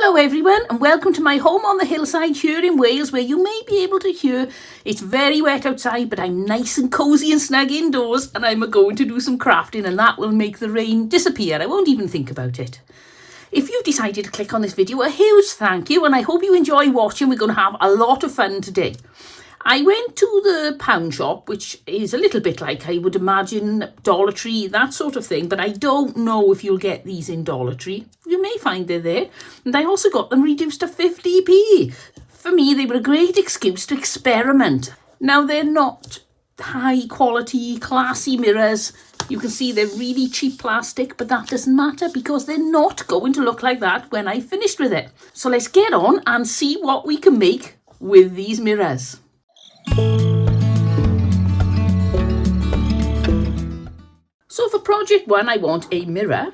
Hello everyone and welcome to my home on the hillside here in Wales, where you may be able to hear it's very wet outside, but I'm nice and cosy and snug indoors, and I'm going to do some crafting, and that will make the rain disappear. I won't even think about it. If you've decided to click on this video, a huge thank you, and I hope you enjoy watching. We're going to have a lot of fun today. I went to the pound shop, which is a little bit like, I would imagine, Dollar Tree, that sort of thing, but I don't know if you'll get these in Dollar Tree. You may find they're there. And I also got them reduced to 50p. For me, they were a great excuse to experiment. Now, they're not high quality, classy mirrors. You can see they're really cheap plastic, but that doesn't matter because they're not going to look like that when I've finished with it. So let's get on and see what we can make with these mirrors. So for project one, I want a mirror.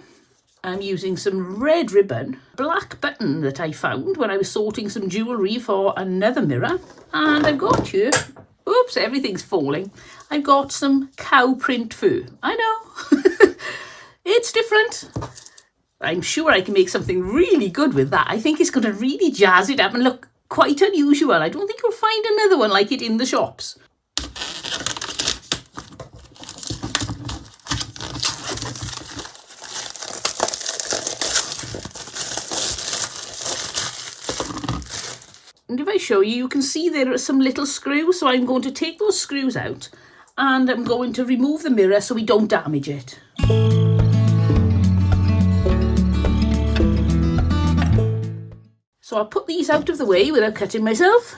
I'm using some red ribbon, black button that I found when I was sorting some jewellery for another mirror. And I've got here, oops, everything's falling. I've got some cow print fur. I know, it's different. I'm sure I can make something really good with that. I think it's going to really jazz it up and look quite unusual. I don't think you'll find another one like it in the shops. And if I show you, you can see there are some little screws. So I'm going to take those screws out and I'm going to remove the mirror so we don't damage it. So I'll put these out of the way without cutting myself.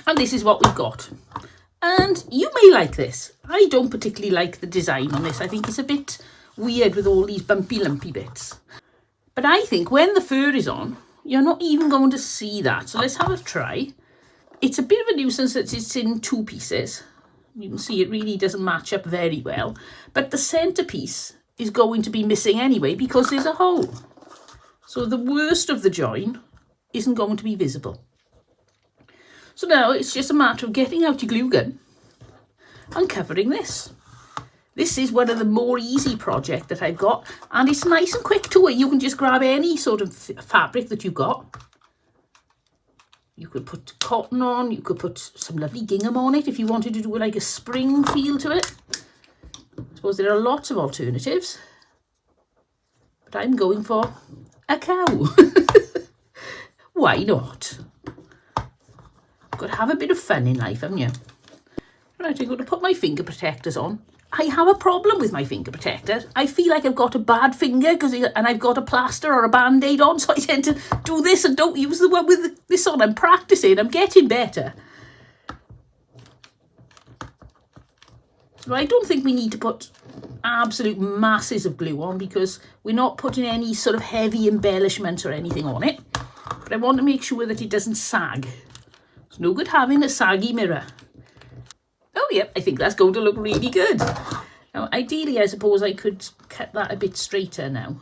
And this is what we've got. And you may like this. I don't particularly like the design on this. I think it's a bit weird with all these bumpy, lumpy bits. But I think when the fur is on, you're not even going to see that. So let's have a try. It's a bit of a nuisance that it's in two pieces. You can see it really doesn't match up very well. But the centrepiece is going to be missing anyway because there's a hole. So the worst of the join isn't going to be visible. So now it's just a matter of getting out your glue gun and covering this. This is one of the more easy projects that I've got, and it's nice and quick too. You can just grab any sort of fabric that you've got. You could put cotton on, you could put some lovely gingham on it if you wanted to do like a spring feel to it. I suppose there are lots of alternatives, but I'm going for a cow. Why not? Got to have a bit of fun in life, haven't you? Right, I'm going to put my finger protectors on. I have a problem with my finger protector. I feel like I've got a bad finger and I've got a plaster or a band-aid on, so I tend to do this and don't use the one with this on. I'm practicing, I'm getting better. So I don't think we need to put absolute masses of glue on because we're not putting any sort of heavy embellishment or anything on it. But I want to make sure that it doesn't sag. It's no good having a saggy mirror. Oh yeah, I think that's going to look really good. Now ideally I suppose I could cut that a bit straighter now.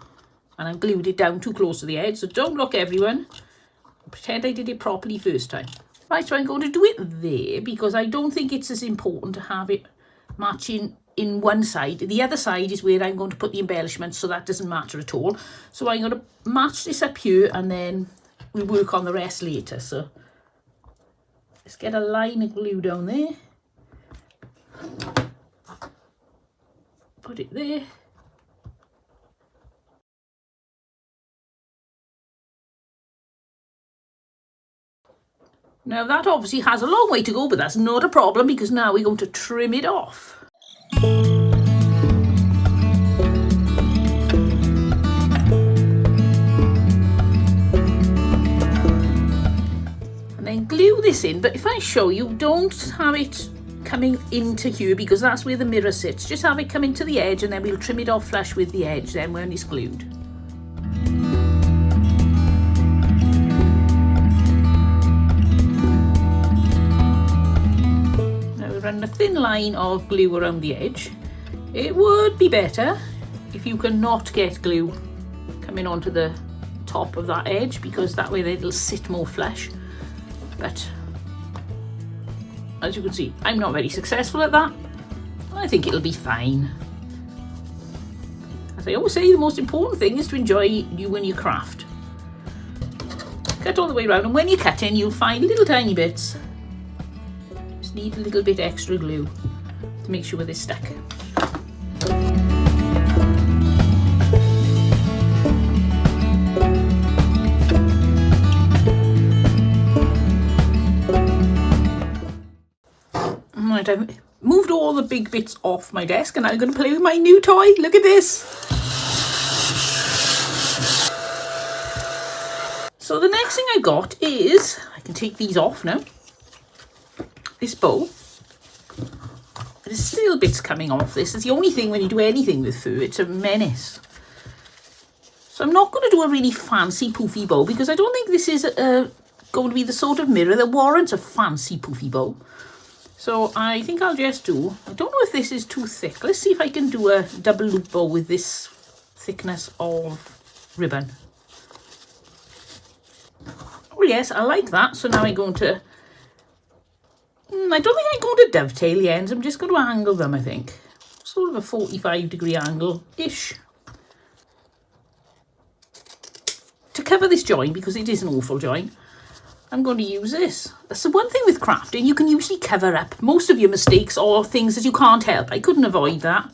And I've glued it down too close to the edge, so don't look everyone. Pretend I did it properly first time. Right, so I'm going to do it there because I don't think it's as important to have it matching in one side. The other side is where I'm going to put the embellishments, so that doesn't matter at all. So I'm going to match this up here and then we'll work on the rest later. So let's get a line of glue down there. Put it there. Now that obviously has a long way to go, but that's not a problem because now we're going to trim it off. And then glue this in, but if I show you, don't have it coming into here because that's where the mirror sits. Just have it come into the edge and then we'll trim it off flush with the edge then when it's glued. Now we run a thin line of glue around the edge. It would be better if you can not get glue coming onto the top of that edge because that way it'll sit more flush. But as you can see, I'm not very successful at that. I think it'll be fine. As I always say, the most important thing is to enjoy you and your craft. cut all the way around, and when you're cutting you'll find little tiny bits. Just need a little bit extra glue to make sure they're stuck. Right, I've moved all the big bits off my desk and I'm going to play with my new toy. Look at this. So the next thing I got is, I can take these off now, this bow. There's still bits coming off this. It's the only thing when you do anything with fur, it's a menace. So I'm not going to do a really fancy poofy bow because I don't think this is going to be the sort of mirror that warrants a fancy poofy bow. So I think I'll just do, I don't know if this is too thick. Let's see if I can do a double loop bow with this thickness of ribbon. Oh yes, I like that. So now I'm going to, I don't think I'm going to dovetail the ends. I'm just going to angle them, I think. Sort of a 45-degree angle-ish. To cover this join, because it is an awful join, I'm going to use this. That's the one thing with crafting, you can usually cover up most of your mistakes or things that you can't help. I couldn't avoid that.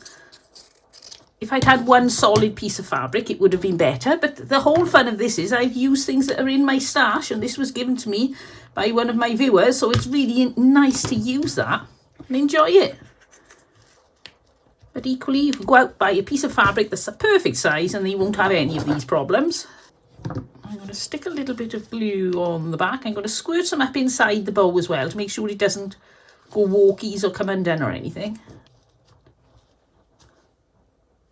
If I'd had one solid piece of fabric, it would have been better. But the whole fun of this is I've used things that are in my stash, and this was given to me by one of my viewers. So it's really nice to use that and enjoy it. But equally, you can go out, buy a piece of fabric that's the perfect size, and you won't have any of these problems. I'm going to stick a little bit of glue on the back. I'm going to squirt some up inside the bow as well to make sure it doesn't go walkies or come undone or anything.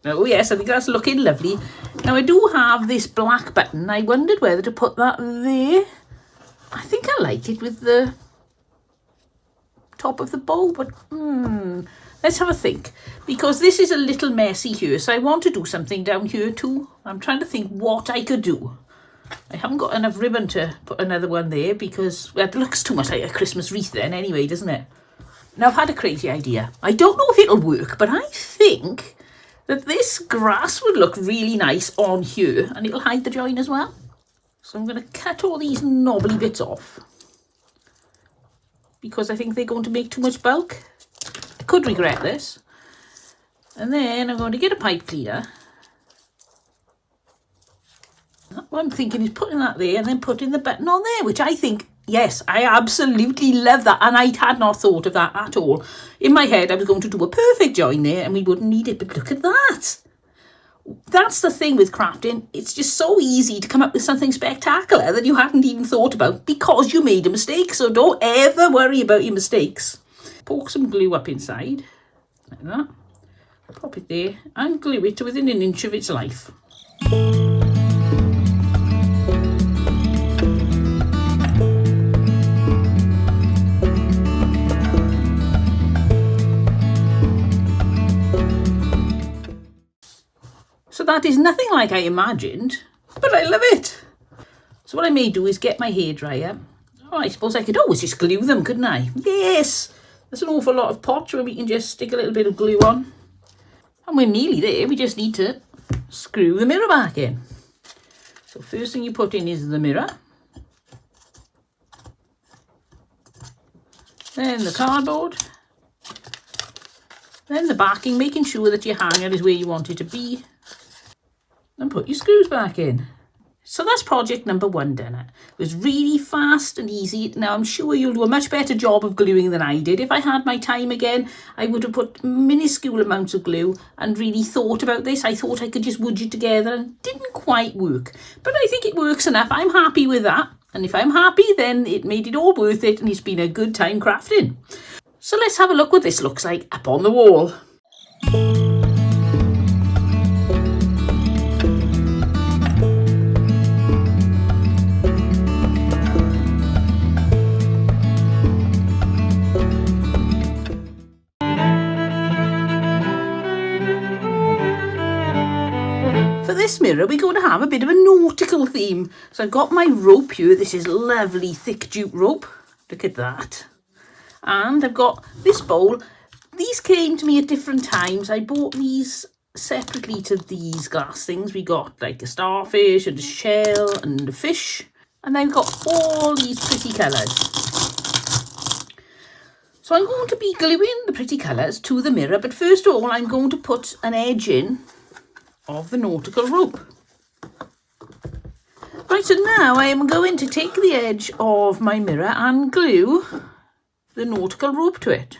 Oh yes, I think that's looking lovely. Now I do have this black button. I wondered whether to put that there. I think I like it with the top of the bow, but let's have a think. Because this is a little messy here, so I want to do something down here too. I'm trying to think what I could do. I haven't got enough ribbon to put another one there because, well, it looks too much like a Christmas wreath then anyway, doesn't it? Now I've had a crazy idea. I don't know if it'll work, but I think that this grass would look really nice on here and it'll hide the join as well. So I'm going to cut all these knobbly bits off because I think they're going to make too much bulk. I could regret this. And then I'm going to get a pipe cleaner. What I'm thinking is putting that there and then putting the button on there, which I think, yes, I absolutely love that. And I had not thought of that at all. In my head, I was going to do a perfect join there and we wouldn't need it. But look at that. That's the thing with crafting. It's just so easy to come up with something spectacular that you hadn't even thought about because you made a mistake. So don't ever worry about your mistakes. Poke some glue up inside, like that. Pop it there and glue it to within an inch of its life. So that is nothing like I imagined, but I love it. So what I may do is get my hairdryer. Oh, I suppose I could always just glue them, couldn't I? Yes, there's an awful lot of pots where we can just stick a little bit of glue on. And we're nearly there, we just need to screw the mirror back in. So first thing you put in is the mirror. Then the cardboard. Then the backing, making sure that your hanger is where you want it to be. And put your screws back in. So that's project number 1 done. It was really fast and easy. Now I'm sure you'll do a much better job of gluing than I did. If I had my time again, I would have put minuscule amounts of glue and really thought about this. I thought I could just wudge it together and it didn't quite work. But I think it works enough. I'm happy with that. And if I'm happy, then it made it all worth it and it's been a good time crafting. So let's have a look what this looks like up on the wall. For this mirror, we're going to have a bit of a nautical theme. So I've got my rope here. This is lovely thick jute rope. Look at that. And I've got this bowl. These came to me at different times. I bought these separately to these glass things. We got like a starfish and a shell and a fish. And then we've got all these pretty colours. So I'm going to be gluing the pretty colours to the mirror, but first of all I'm going to put an edge in of the nautical rope. Right, so now I am going to take the edge of my mirror and glue the nautical rope to it.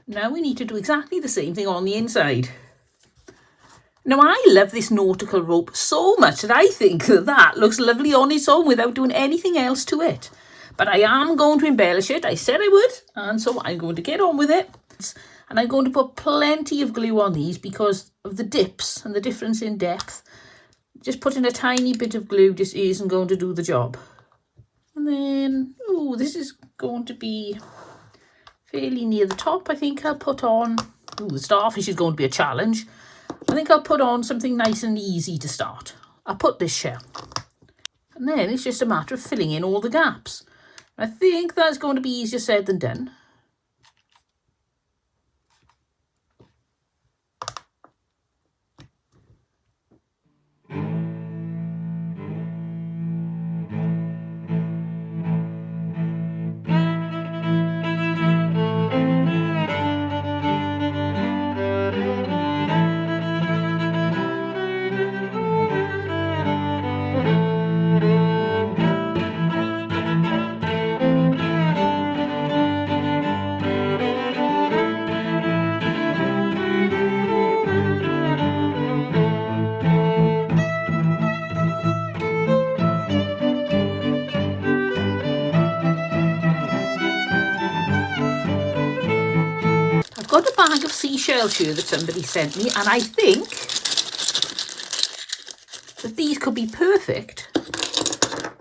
Now we need to do exactly the same thing on the inside. Now I love this nautical rope so much that I think that looks lovely on its own without doing anything else to it. But I am going to embellish it. I said I would, and so I'm going to get on with it. And I'm going to put plenty of glue on these because of the dips and the difference in depth. Just putting a tiny bit of glue just isn't going to do the job. And then, oh, this is going to be fairly near the top. I think I'll put on, oh, the starfish is going to be a challenge. I think I'll put on something nice and easy to start. I'll put this shell. And then it's just a matter of filling in all the gaps. I think that's going to be easier said than done. I've got a bag of seashells here that somebody sent me, and I think that these could be perfect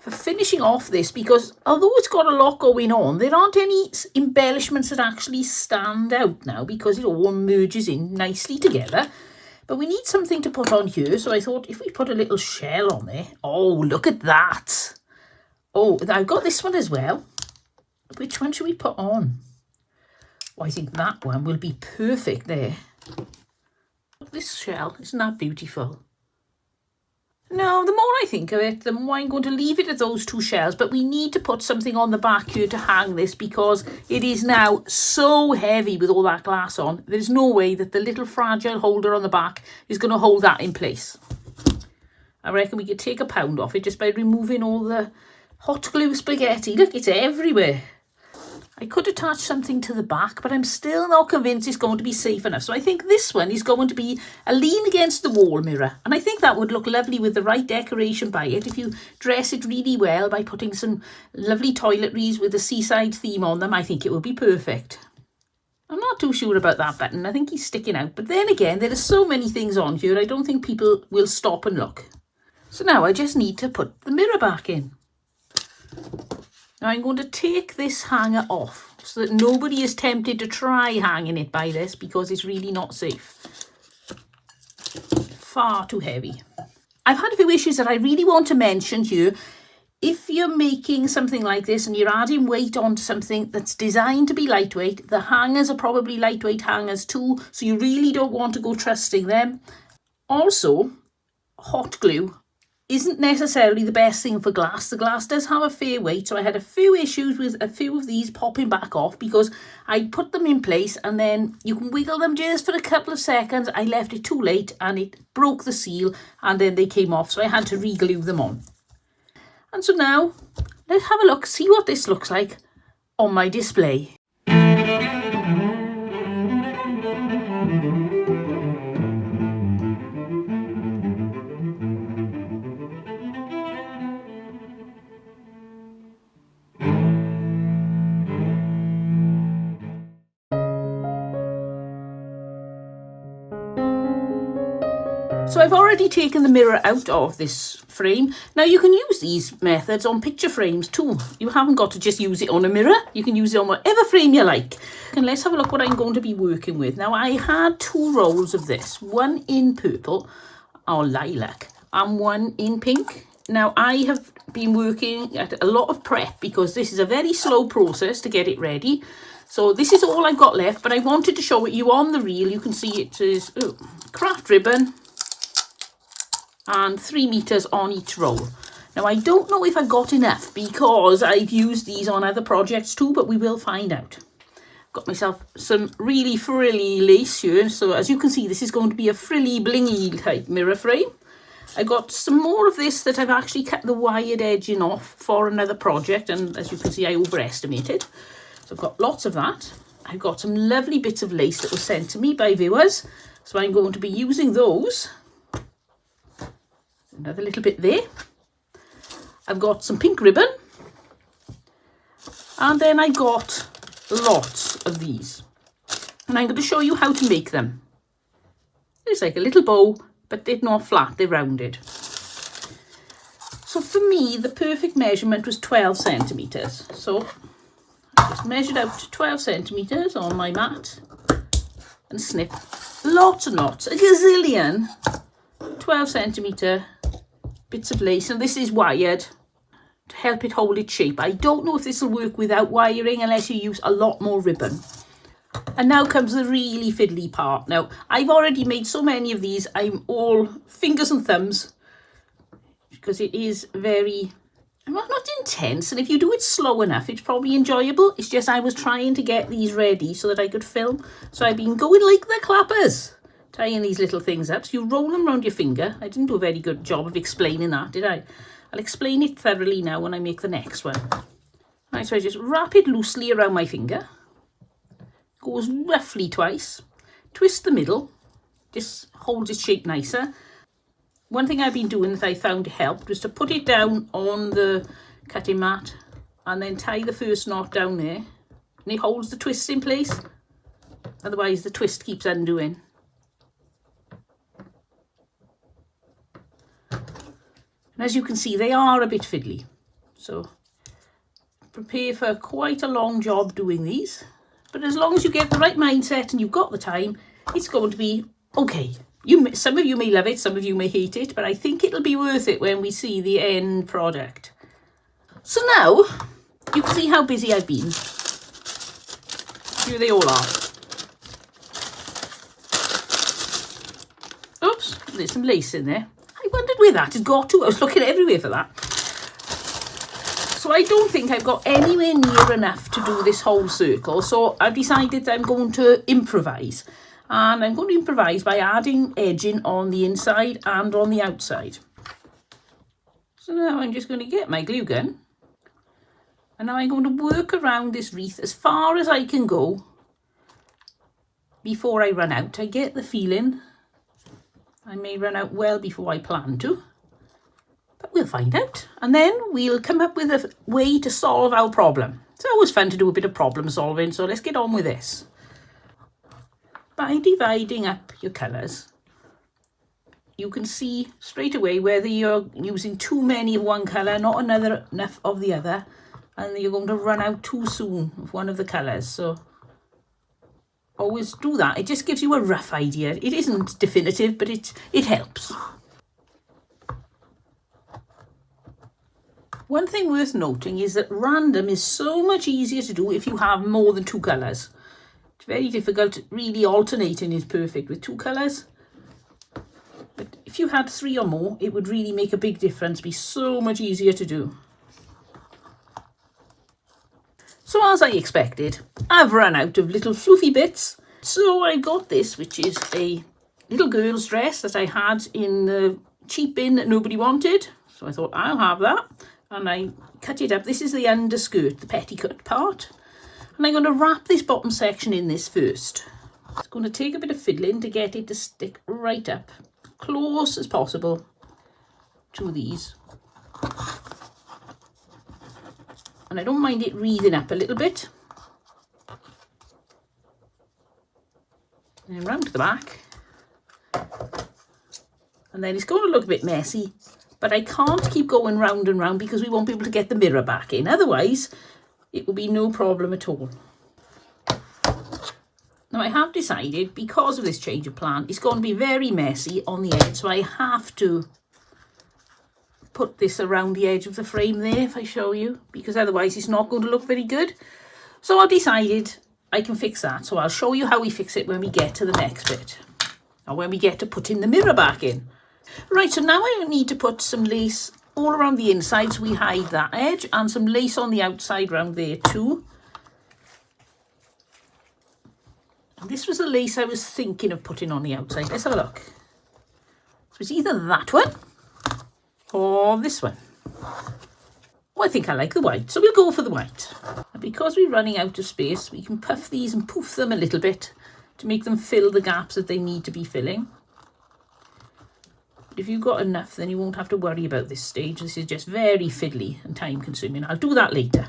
for finishing off this, because although it's got a lot going on, there aren't any embellishments that actually stand out now because it all merges in nicely together. But we need something to put on here, so I thought if we put a little shell on there. Oh, look at that. Oh, I've got this one as well. Which one should we put on? Oh, I think that one will be perfect there. This shell, isn't that beautiful? No, the more I think of it, the more I'm going to leave it at those two shells. But we need to put something on the back here to hang this because it is now so heavy with all that glass on. There's no way that the little fragile holder on the back is going to hold that in place. I reckon we could take £1 off it just by removing all the hot glue spaghetti. Look, it's everywhere. I could attach something to the back, but I'm still not convinced it's going to be safe enough. So I think this one is going to be a lean against the wall mirror. And I think that would look lovely with the right decoration by it. If you dress it really well by putting some lovely toiletries with a seaside theme on them, I think it would be perfect. I'm not too sure about that button. I think he's sticking out. But then again, there are so many things on here, I don't think people will stop and look. So now I just need to put the mirror back in. Now I'm going to take this hanger off so that nobody is tempted to try hanging it by this because it's really not safe. Far too heavy. I've had a few issues that I really want to mention here. If you're making something like this and you're adding weight onto something that's designed to be lightweight, the hangers are probably lightweight hangers too, so you really don't want to go trusting them. Also, hot glue isn't necessarily the best thing for glass. The glass does have a fair weight, so I had a few issues with a few of these popping back off because I put them in place and then you can wiggle them just for a couple of seconds. I left it too late and it broke the seal and then they came off, so I had to re-glue them on. And so now, let's have a look, see what this looks like on my display. So I've already taken the mirror out of this frame. Now you can use these methods on picture frames too. You haven't got to just use it on a mirror. You can use it on whatever frame you like. And let's have a look what I'm going to be working with. Now I had 2 rolls of this, one in purple or lilac and one in pink. Now I have been working at a lot of prep because this is a very slow process to get it ready. So this is all I've got left, but I wanted to show it you on the reel. You can see it is craft ribbon and 3 meters on each roll. Now I don't know if I got enough because I've used these on other projects too, but we will find out. Got myself some really frilly lace here. So as you can see, this is going to be a frilly blingy type mirror frame. I got some more of this that I've actually cut the wired edging off for another project, and as you can see I overestimated. So I've got lots of that. I've got some lovely bits of lace that were sent to me by viewers, so I'm going to be using those. Another little bit there. I've got some pink ribbon, and then I got lots of these, and I'm going to show you how to make them. It's like a little bow, but they're not flat, they're rounded. So for me, the perfect measurement was 12 centimeters. So I just measured out to 12 centimeters on my mat and snip lots and lots, a gazillion 12 centimeter bits of lace. And this is wired to help it hold its shape. I don't know if this will work without wiring unless you use a lot more ribbon. And now comes the really fiddly part. Now, I've already made so many of these, I'm all fingers and thumbs because it is very, well, not intense. And if you do it slow enough, it's probably enjoyable. It's just I was trying to get these ready so that I could film. So I've been going like the clappers, tying these little things up. So you roll them around your finger. I didn't do a very good job of explaining that, did I? I'll explain it thoroughly now when I make the next one. Right, so I just wrap it loosely around my finger. Goes roughly twice, twist the middle, just holds its shape nicer. One thing I've been doing that I found helped was to put it down on the cutting mat and then tie the first knot down there, and it holds the twist in place, otherwise the twist keeps undoing. And as you can see, they are a bit fiddly, so prepare for quite a long job doing these. But as long as you get the right mindset and you've got the time, it's going to be okay. Some of you may love it, some of you may hate it, but I think it'll be worth it when we see the end product. So now, you can see how busy I've been. Here they all are. Oops, there's some lace in there. I wondered where that had got to. I was looking everywhere for that. So I don't think I've got anywhere near enough to do this whole circle. So I've decided that I'm going to improvise. And I'm going to improvise by adding edging on the inside and on the outside. So now I'm just going to get my glue gun. And now I'm going to work around this wreath as far as I can go before I run out. I get the feeling I may run out well before I plan to. But we'll find out, and then we'll come up with a way to solve our problem. It's always fun to do a bit of problem solving, so let's get on with this. By dividing up your colours, you can see straight away whether you're using too many of one colour, not enough of the other, and you're going to run out too soon of one of the colours. So always do that. It just gives you a rough idea. It isn't definitive, but it helps. One thing worth noting is that random is so much easier to do if you have more than 2 colours. It's very difficult. Really alternating is perfect with 2 colours. But if you had 3 or more, it would really make a big difference, be so much easier to do. So as I expected, I've run out of little floofy bits. So I got this, which is a little girl's dress that I had in the cheap bin that nobody wanted. So I thought I'll have that. And I cut it up. This is the underskirt, the petticoat part. And I'm going to wrap this bottom section in this first. It's going to take a bit of fiddling to get it to stick right up, close as possible to these. And I don't mind it wreathing up a little bit. And then round to the back. And then it's going to look a bit messy, but I can't keep going round and round because we won't be able to get the mirror back in. Otherwise, it will be no problem at all. Now I have decided, because of this change of plan, it's going to be very messy on the edge. So I have to put this around the edge of the frame there, if I show you, because otherwise it's not going to look very good. So I've decided I can fix that. So I'll show you how we fix it when we get to the next bit, or when we get to putting the mirror back in. Right, so now I need to put some lace all around the inside so we hide that edge, and some lace on the outside round there too. And this was the lace I was thinking of putting on the outside. Let's have a look. So it's either that one or this one. Oh, I think I like the white, so we'll go for the white. And because we're running out of space, we can puff these and poof them a little bit to make them fill the gaps that they need to be filling. If you've got enough, then you won't have to worry about this stage. This is just very fiddly and time consuming. I'll do that later.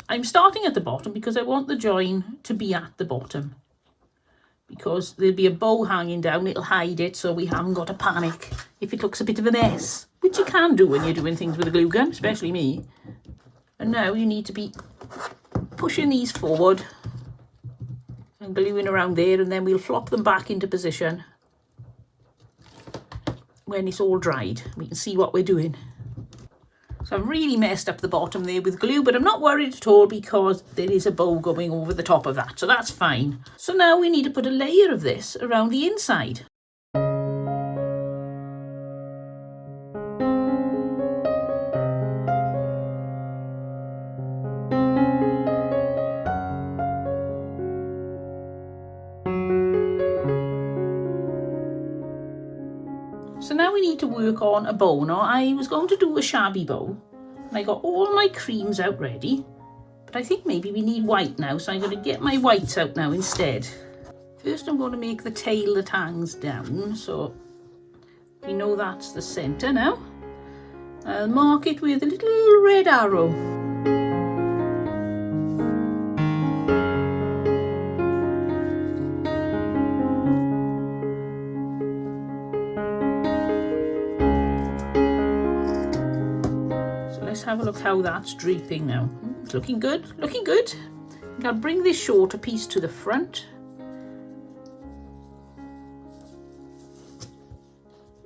I'm starting at the bottom because I want the join to be at the bottom, because there'll be a bow hanging down. It'll hide it, so we haven't got to panic if it looks a bit of a mess, which you can do when you're doing things with a glue gun, especially me. And now you need to be pushing these forward and gluing around there, and then we'll flop them back into position when it's all dried. We can see what we're doing. So I've really messed up the bottom there with glue, but I'm not worried at all because there is a bow going over the top of that, so that's fine. So now we need to put a layer of this around the inside. So now we need to work on a bow. Now I was going to do a shabby bow, and I got all my creams out ready, but I think maybe we need white now, so I'm going to get my whites out now instead. First I'm going to make the tail that hangs down, so we know that's the centre now. I'll mark it with a little red arrow. Have a look how that's draping now. It's looking good, looking good. I'll bring this shorter piece to the front.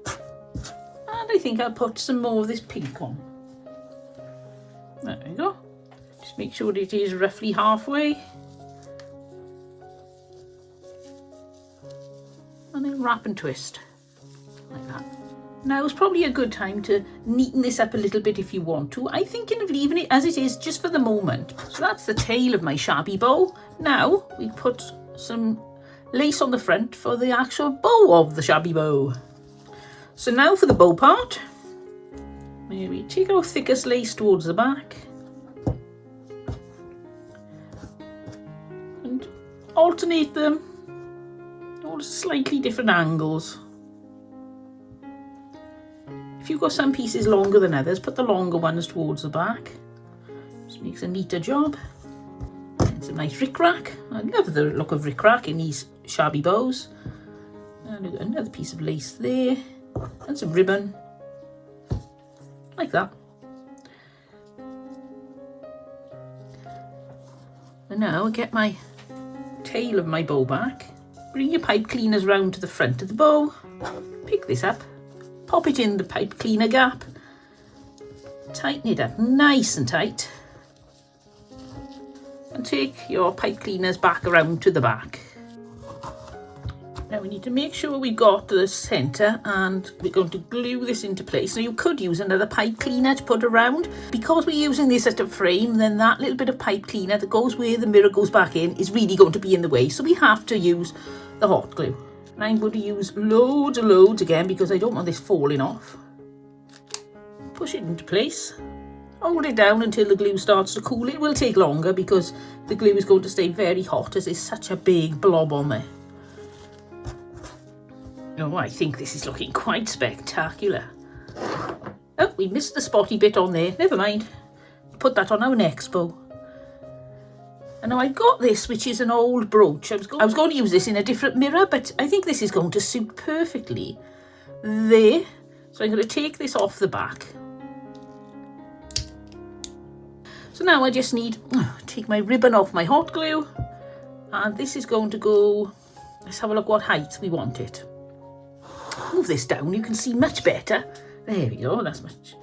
And I think I'll put some more of this pink on. There we go. Just make sure it is roughly halfway. And then wrap and twist, like that. Now is probably a good time to neaten this up a little bit if you want to. I'm thinking of leaving it as it is just for the moment. So that's the tail of my shabby bow. Now we put some lace on the front for the actual bow of the shabby bow. So now for the bow part, we take our thickest lace towards the back and alternate them, all slightly different angles. If you've got some pieces longer than others, put the longer ones towards the back. Just makes a neater job. And some nice rickrack. I love the look of rickrack in these shabby bows. And we've got another piece of lace there. And some ribbon. Like that. And now I get my tail of my bow back. Bring your pipe cleaners round to the front of the bow. Pick this up. Pop it in the pipe cleaner gap, tighten it up nice and tight, and take your pipe cleaners back around to the back. Now we need to make sure we've got the centre, and we're going to glue this into place. Now you could use another pipe cleaner to put around. Because we're using this as a frame, then that little bit of pipe cleaner that goes where the mirror goes back in is really going to be in the way, so we have to use the hot glue. And I'm going to use loads and loads again because I don't want this falling off. Push it into place. Hold it down until the glue starts to cool. It will take longer because the glue is going to stay very hot as it's such a big blob on there. Oh, I think this is looking quite spectacular. Oh, we missed the spotty bit on there. Never mind. Put that on our next bow. And now I've got this, which is an old brooch. I was going to use this in a different mirror, but I think this is going to suit perfectly there. So I'm going to take this off the back. So now I just need to take my ribbon off my hot glue, and this is going to go, let's have a look what height we want it. Move this down, you can see much better. There we go, that's much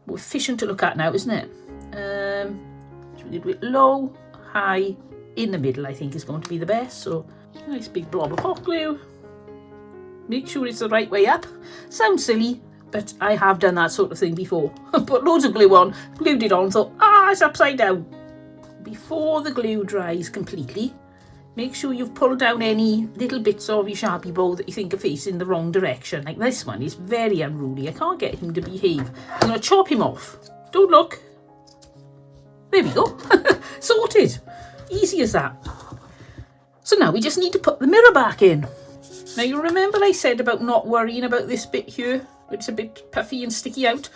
more efficient to look at now, isn't it? So we do it low, high, in the middle I think is going to be the best. So nice big blob of hot glue. Make sure it's the right way up. Sounds silly, but I have done that sort of thing before. Put loads of glue on, glued it on, thought, it's upside down. Before the glue dries completely, make sure you've pulled down any little bits of your Sharpie bowl that you think are facing the wrong direction. Like this one is very unruly. I can't get him to behave. I'm going to chop him off. Don't look. There we go. Sorted. Easy as that. So now we just need to put the mirror back in. Now you remember I said about not worrying about this bit here? It's a bit puffy and sticky out.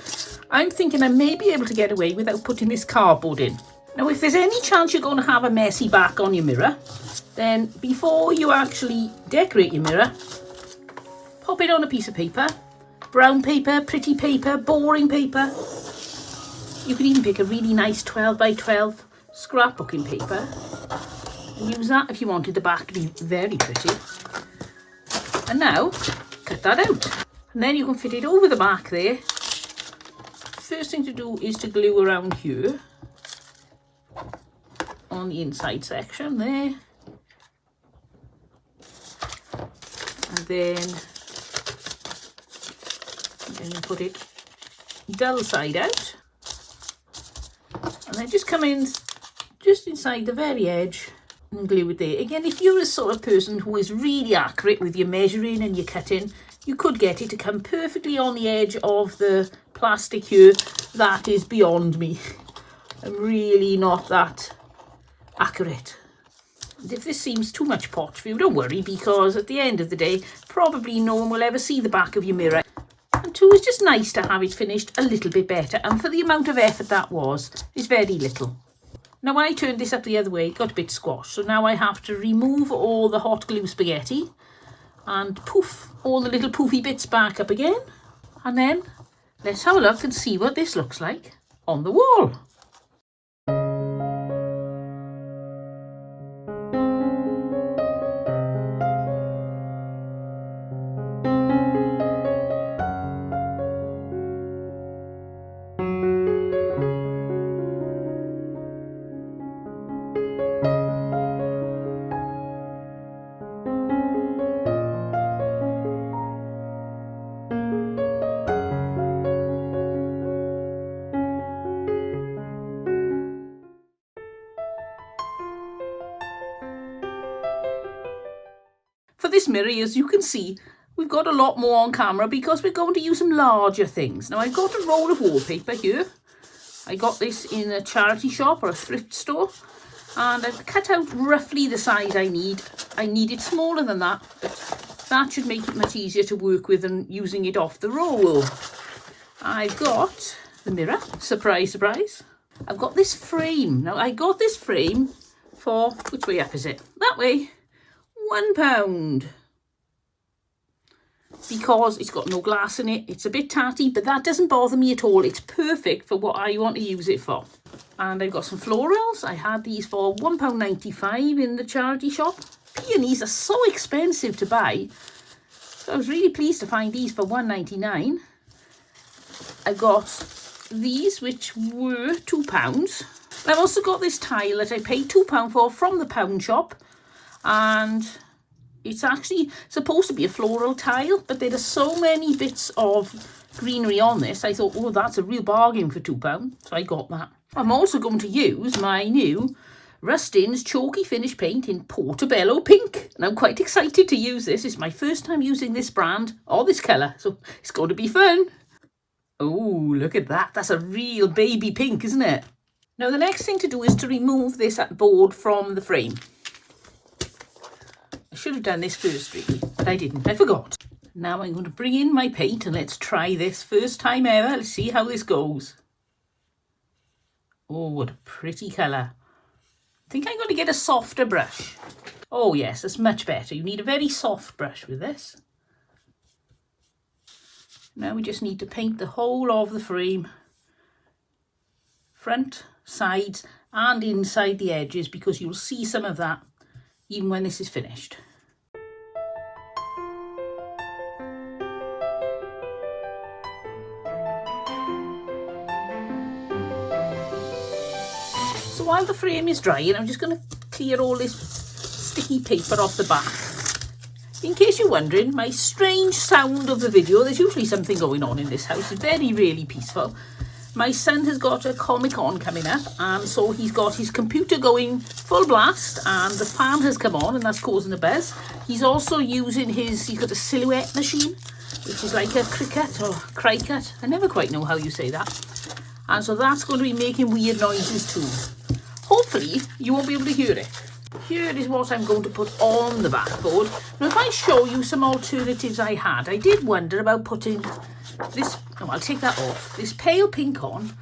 I'm thinking I may be able to get away without putting this cardboard in. Now if there's any chance you're going to have a messy back on your mirror, then before you actually decorate your mirror, pop it on a piece of paper. Brown paper, pretty paper, boring paper. You could even pick a really nice 12 by 12 scrapbooking paper and use that if you wanted the back to be very pretty. And now, cut that out. And then you can fit it over the back there. First thing to do is to glue around here on the inside section there. And then you put it dull side out. And then just come in just inside the very edge and glue it there. Again, if you're a sort of person who is really accurate with your measuring and your cutting, you could get it to come perfectly on the edge of the plastic here. That is beyond me. I'm really not that accurate. And if this seems too much potch for you, don't worry, because at the end of the day, probably no one will ever see the back of your mirror. And two, it's just nice to have it finished a little bit better. And for the amount of effort that was, it's very little. Now when I turned this up the other way, it got a bit squashed. So now I have to remove all the hot glue spaghetti and poof all the little poofy bits back up again. And then let's have a look and see what this looks like on the wall. For this mirror, as you can see, we've got a lot more on camera because we're going to use some larger things. Now I've got a roll of wallpaper here. I got this in a charity shop or a thrift store, and I've cut out roughly the size I need. I need it smaller than that, but that should make it much easier to work with than using it off the roll. I've got the mirror, surprise, surprise. I've got this frame. Now I got this frame for, which way up is it? That way. £1 because it's got no glass in it. It's a bit tatty, but that doesn't bother me at all. It's perfect for what I want to use it for. And I've got some florals. I had these for £1.95 in the charity shop. Peonies are so expensive to buy, so I was really pleased to find these for £1.99. I got these, which were £2. I've also got this tile that I paid £2 for from the pound shop. And it's actually supposed to be a floral tile, but there are so many bits of greenery on this, I thought, oh, that's a real bargain for £2. So I got that. I'm also going to use my new Rustin's Chalky Finish Paint in Portobello Pink. And I'm quite excited to use this. It's my first time using this brand or this colour, so it's going to be fun. Oh, look at that. That's a real baby pink, isn't it? Now, the next thing to do is to remove this board from the frame. I should have done this first, really, but I didn't. I forgot. Now I'm going to bring in my paint and let's try this. First time ever. Let's see how this goes. Oh, what a pretty colour. I think I'm going to get a softer brush. Oh, yes, that's much better. You need a very soft brush with this. Now we just need to paint the whole of the frame, front, sides and inside the edges, because you'll see some of that even when this is finished. So while the frame is drying, I'm just going to clear all this sticky paper off the back. In case you're wondering, my strange sound of the video, there's usually something going on in this house. It's very, really peaceful. My son has got a Comic-Con coming up, and so he's got his computer going full blast, and the fan has come on, and that's causing a buzz. He's also using he's got a silhouette machine, which is like a cricket or cricket. I never quite know how you say that. And so that's going to be making weird noises too. Hopefully, you won't be able to hear it. Here is what I'm going to put on the backboard. Now, if I show you some alternatives I had, I did wonder about putting this, oh, I'll take that off, this pale pink on,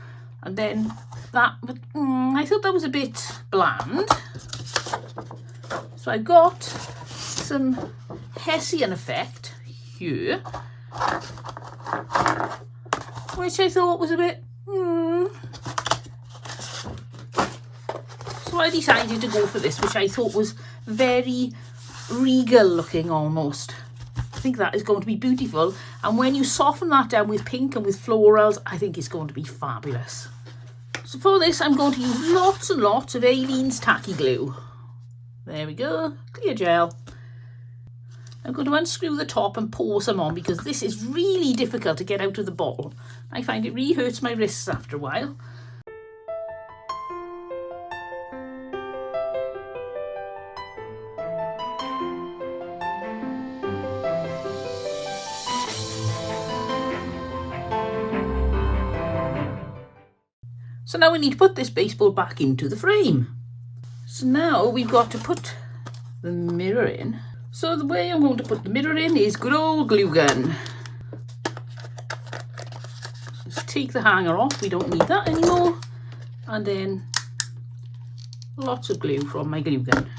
and then that, but I thought that was a bit bland. So I got some Hessian effect here, which I thought was a bit, So I decided to go for this, which I thought was very regal looking almost. I think that is going to be beautiful. And when you soften that down with pink and with florals, I think it's going to be fabulous. So for this, I'm going to use lots and lots of Aleene's tacky glue. There we go, clear gel. I'm going to unscrew the top and pour some on, because this is really difficult to get out of the bottle. I find it really hurts my wrists after a while. So now we need to put this baseboard back into the frame. So now we've got to put the mirror in. So the way I'm going to put the mirror in is good old glue gun. Just take the hanger off, we don't need that anymore. And then lots of glue from my glue gun.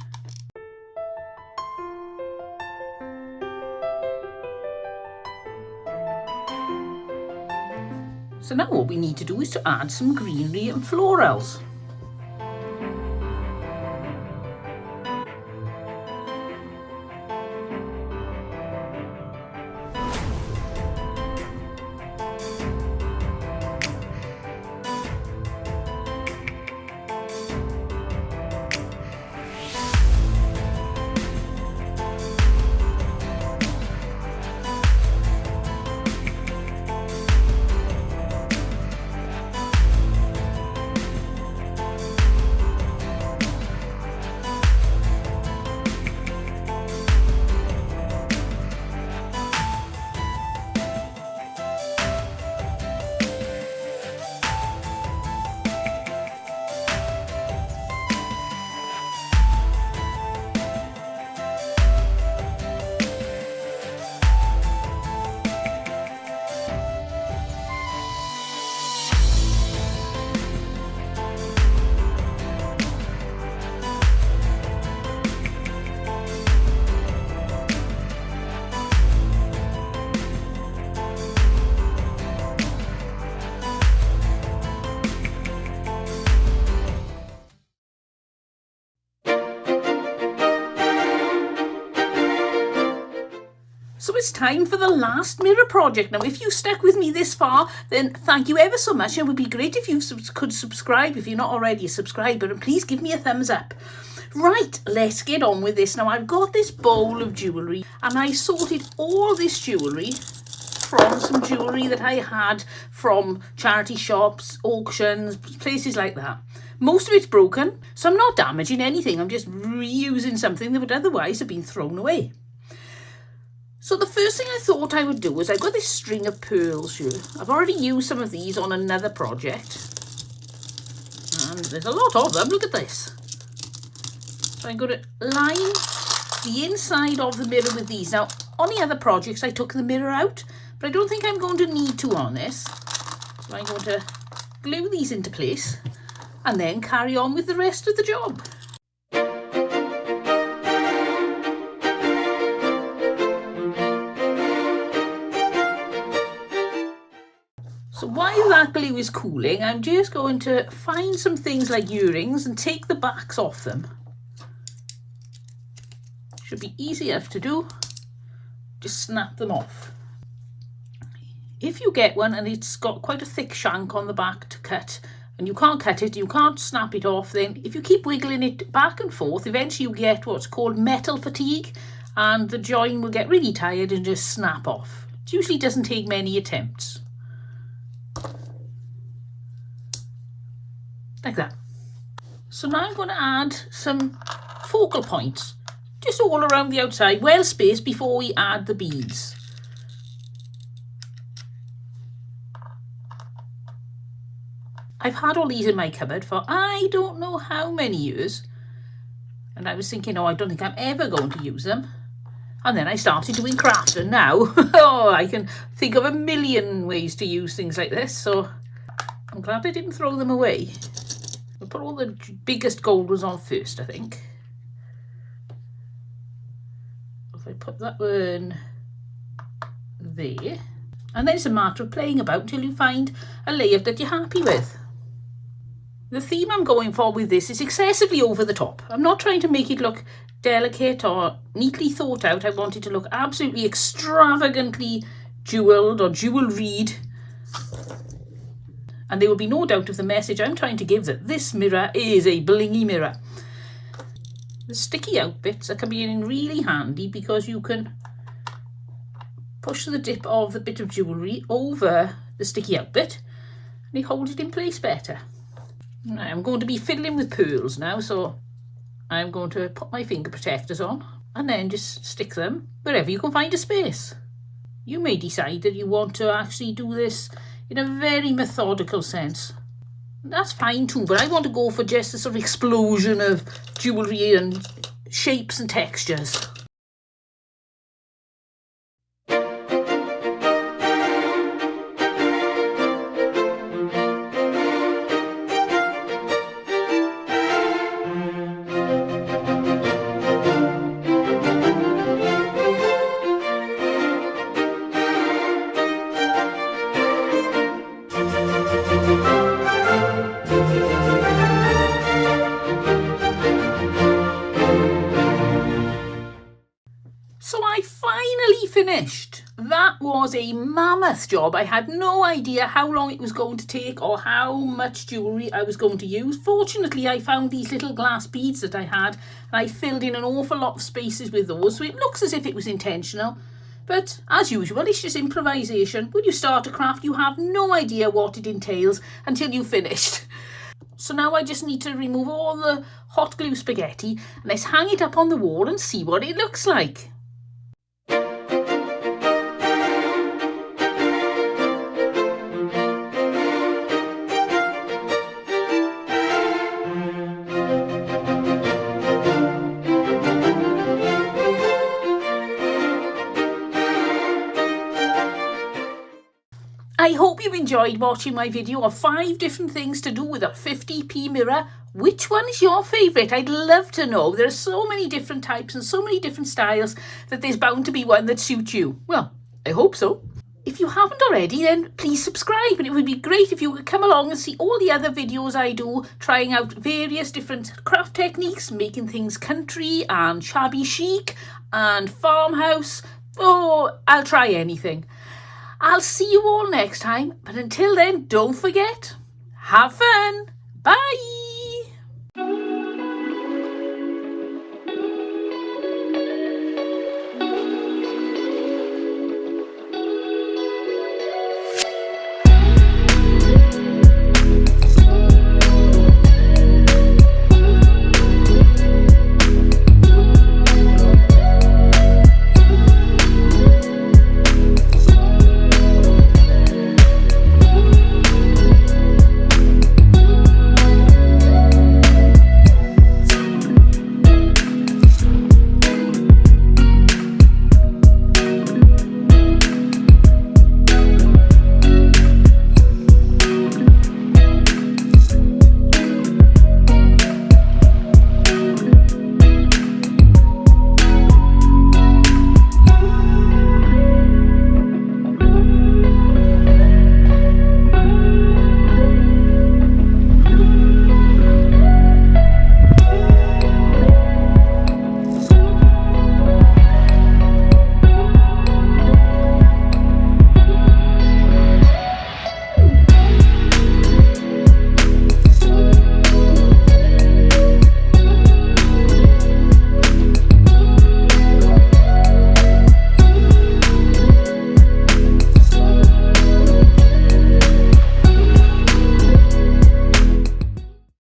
So now what we need to do is to add some greenery and florals. So it's time for the last mirror project. Now, if you stuck with me this far, then thank you ever so much. It would be great if you could subscribe if you're not already a subscriber, and please give me a thumbs up. Right, let's get on with this. Now, I've got this bowl of jewellery, and I sorted all this jewellery from some jewellery that I had from charity shops, auctions, places like that. Most of it's broken, so I'm not damaging anything. I'm just reusing something that would otherwise have been thrown away. So the first thing I thought I would do is I've got this string of pearls here. I've already used some of these on another project. And there's a lot of them, look at this. So I'm going to line the inside of the mirror with these. Now, on the other projects I took the mirror out, but I don't think I'm going to need to on this. So I'm going to glue these into place and then carry on with the rest of the job. while that glue is cooling, I'm just going to find some things like earrings and take the backs off them. Should be easy enough to do. Just snap them off. If you get one and it's got quite a thick shank on the back to cut, and you can't cut it, you can't snap it off, then if you keep wiggling it back and forth, eventually you get what's called metal fatigue, and the join will get really tired and just snap off. It usually doesn't take many attempts. Like that. So now I'm going to add some focal points, just all around the outside, well spaced before we add the beads. I've had all these in my cupboard for I don't know how many years, and I was thinking, oh, I don't think I'm ever going to use them. And then I started doing craft, and now oh, I can think of a million ways to use things like this, so I'm glad I didn't throw them away. I'll put all the biggest gold ones on first, I think. If I put that one there, and then it's a matter of playing about until you find a layout that you're happy with. The theme I'm going for with this is excessively over the top. I'm not trying to make it look delicate or neatly thought out. I want it to look absolutely extravagantly jewelled or jewelried. And there will be no doubt of the message I'm trying to give, that this mirror is a blingy mirror. The sticky out bits are coming in really handy because you can push the dip of the bit of jewellery over the sticky out bit and it holds it in place better. Now I'm going to be fiddling with pearls now, so I'm going to put my finger protectors on and then just stick them wherever you can find a space. You may decide that you want to actually do this in a very methodical sense. That's fine too, but I want to go for just a sort of explosion of jewellery and shapes and textures. So I finally finished. That was a mammoth job. I had no idea how long it was going to take or how much jewellery I was going to use. Fortunately, I found these little glass beads that I had and I filled in an awful lot of spaces with those, so it looks as if it was intentional. But as usual, it's just improvisation. When you start a craft, you have no idea what it entails until you've finished. So now I just need to remove all the hot glue spaghetti and let's hang it up on the wall and see what it looks like. I hope you enjoyed watching my video of 5 different things to do with a 50p mirror. Which one is your favourite? I'd love to know. There are so many different types and so many different styles that there's bound to be one that suits you. Well, I hope so. If you haven't already, then please subscribe, and it would be great if you could come along and see all the other videos I do, trying out various different craft techniques, making things country and shabby chic and farmhouse. Oh, I'll try anything. I'll see you all next time, but until then, don't forget, have fun!